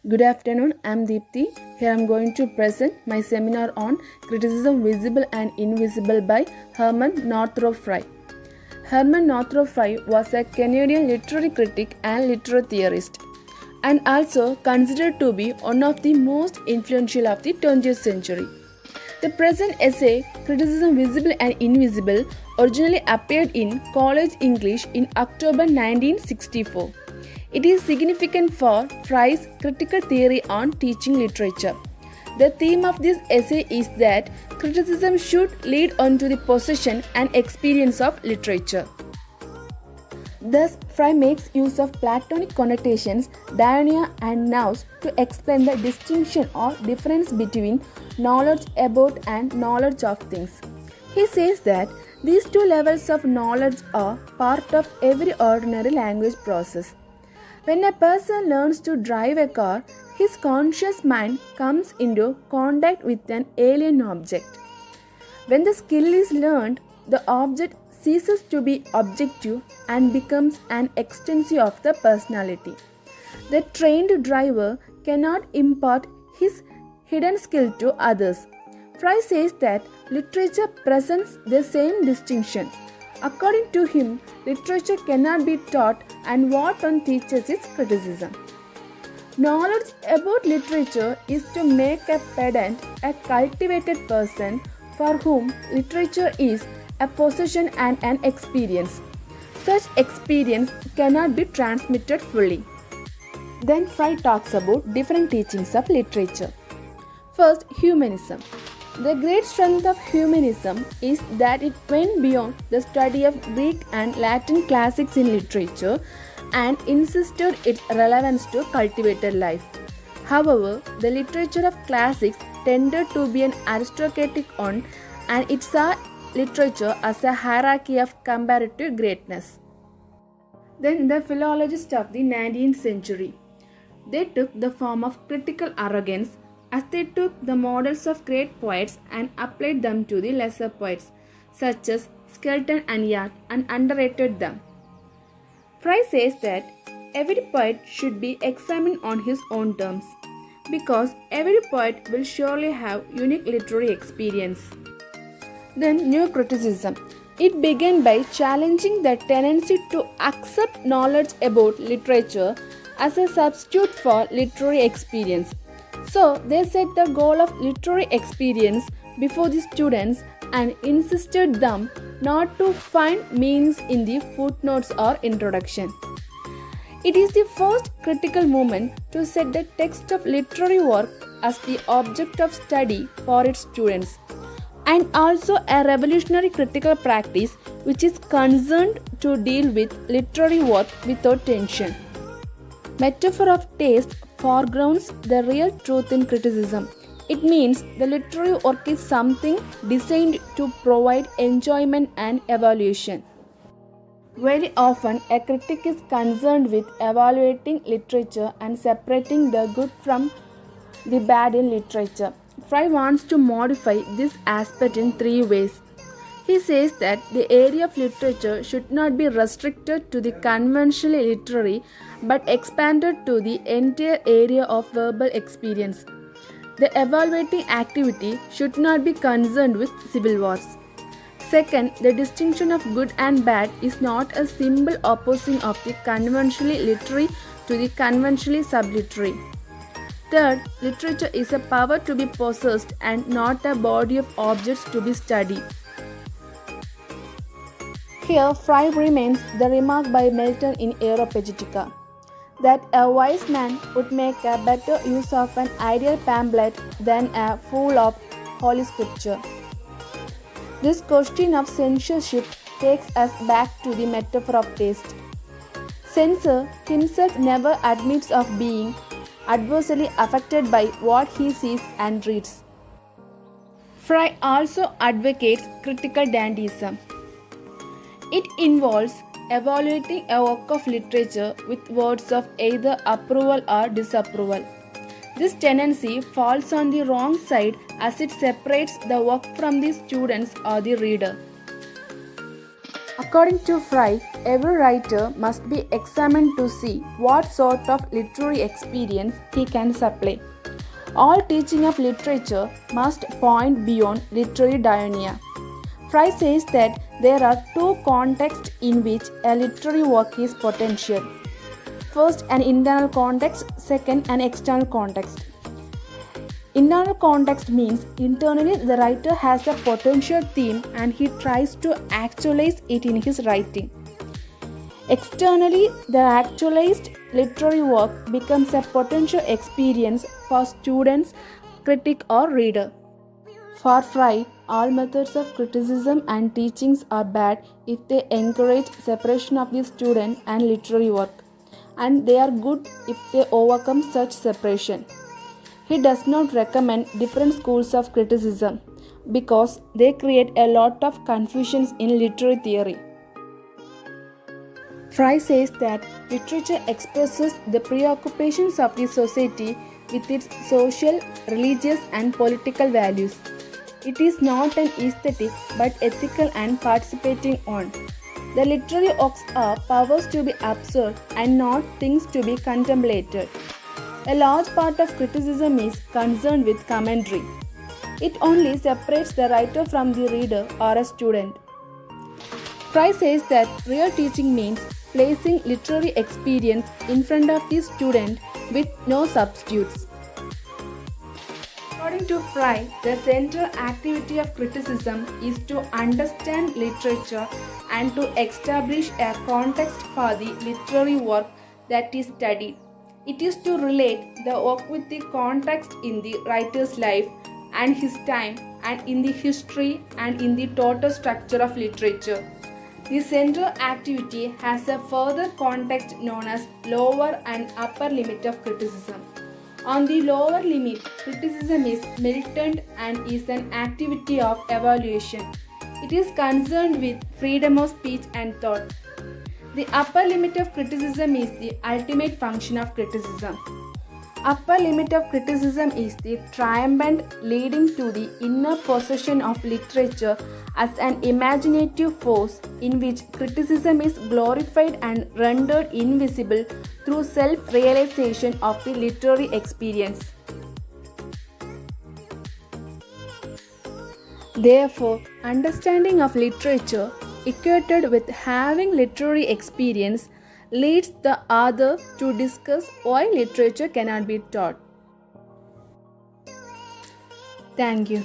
Good afternoon, I'm Deepthi. Here I'm going to present my seminar on Criticism Visible and Invisible by Herman Northrop Frye. Herman Northrop Frye was a Canadian literary critic and literary theorist, and also considered to be one of the most influential of the 20th century. The present essay, Criticism Visible and Invisible, originally appeared in College English in October 1964. It is significant for Frye's critical theory on teaching literature. The theme of this essay is that criticism should lead on to the possession and experience of literature. Thus, Frye makes use of Platonic connotations, daimonia and nous to explain the distinction or difference between knowledge about and knowledge of things. He says that these two levels of knowledge are part of every ordinary language process. When a person learns to drive a car, his conscious mind comes into contact with an alien object. When the skill is learned, the object ceases to be objective and becomes an extension of the personality. The trained driver cannot impart his hidden skill to others. Frye says that literature presents the same distinction. According to him, literature cannot be taught, and what one teaches is criticism. Knowledge about literature is to make a pedant a cultivated person for whom literature is a possession and an experience. Such experience cannot be transmitted fully. Then Frye talks about different teachings of literature. First, humanism. The great strength of humanism is that it went beyond the study of Greek and Latin classics in literature and insisted its relevance to cultivated life. However, the literature of classics tended to be an aristocratic one, and it saw literature as a hierarchy of comparative greatness. Then the philologists of the 19th century. They took the form of critical arrogance as they took the models of great poets and applied them to the lesser poets, such as Skelton and Yard, and underrated them. Frye says that every poet should be examined on his own terms, because every poet will surely have unique literary experience. Then New Criticism. It began by challenging the tendency to accept knowledge about literature as a substitute for literary experience. So they set the goal of literary experience before the students and insisted them not to find meanings in the footnotes or introduction. It is the first critical movement to set the text of literary work as the object of study for its students, and also a revolutionary critical practice which is concerned to deal with literary work without tension. Metaphor of taste foregrounds the real truth in criticism. It means the literary work is something designed to provide enjoyment and evaluation. Very often, a critic is concerned with evaluating literature and separating the good from the bad in literature. Frye wants to modify this aspect in three ways. He says that the area of literature should not be restricted to the conventionally literary but expanded to the entire area of verbal experience. The evaluating activity should not be concerned with civil wars. Second, the distinction of good and bad is not a simple opposing of the conventionally literary to the conventionally subliterary. Third, literature is a power to be possessed and not a body of objects to be studied. Here, Frye remains the remark by Milton in Areopagitica, that a wise man would make a better use of an ideal pamphlet than a fool of Holy Scripture. This question of censorship takes us back to the metaphor of taste. Censor himself never admits of being adversely affected by what he sees and reads. Frye also advocates critical dandyism. It involves evaluating a work of literature with words of either approval or disapproval. This tendency falls on the wrong side as it separates the work from the students or the reader. According to Frye, every writer must be examined to see what sort of literary experience he can supply. All teaching of literature must point beyond literary diarrhea. Fry says that there are two contexts in which a literary work is potential. First, an internal context, second, an external context. Internal context means internally the writer has a potential theme and he tries to actualize it in his writing. Externally, the actualized literary work becomes a potential experience for students, critic, or reader. For Fry, all methods of criticism and teachings are bad if they encourage separation of the student and literary work, and they are good if they overcome such separation. He does not recommend different schools of criticism because they create a lot of confusions in literary theory. Fry says that literature expresses the preoccupations of the society with its social, religious, and political values. It is not an aesthetic but ethical and participating one. The literary works are powers to be observed and not things to be contemplated. A large part of criticism is concerned with commentary. It only separates the writer from the reader or a student. Fry says that real teaching means placing literary experience in front of the student with no substitutes. According to Fry, the central activity of criticism is to understand literature and to establish a context for the literary work that is studied. It is to relate the work with the context in the writer's life and his time and in the history and in the total structure of literature. The central activity has a further context known as lower and upper limit of criticism. On the lower limit, criticism is militant and is an activity of evaluation. It is concerned with freedom of speech and thought. The upper limit of criticism is the ultimate function of criticism. Upper limit of criticism is the triumphant leading to the inner possession of literature as an imaginative force in which criticism is glorified and rendered invisible through self-realization of the literary experience. Therefore, understanding of literature equated with having literary experience leads the author to discuss why literature cannot be taught. Thank you.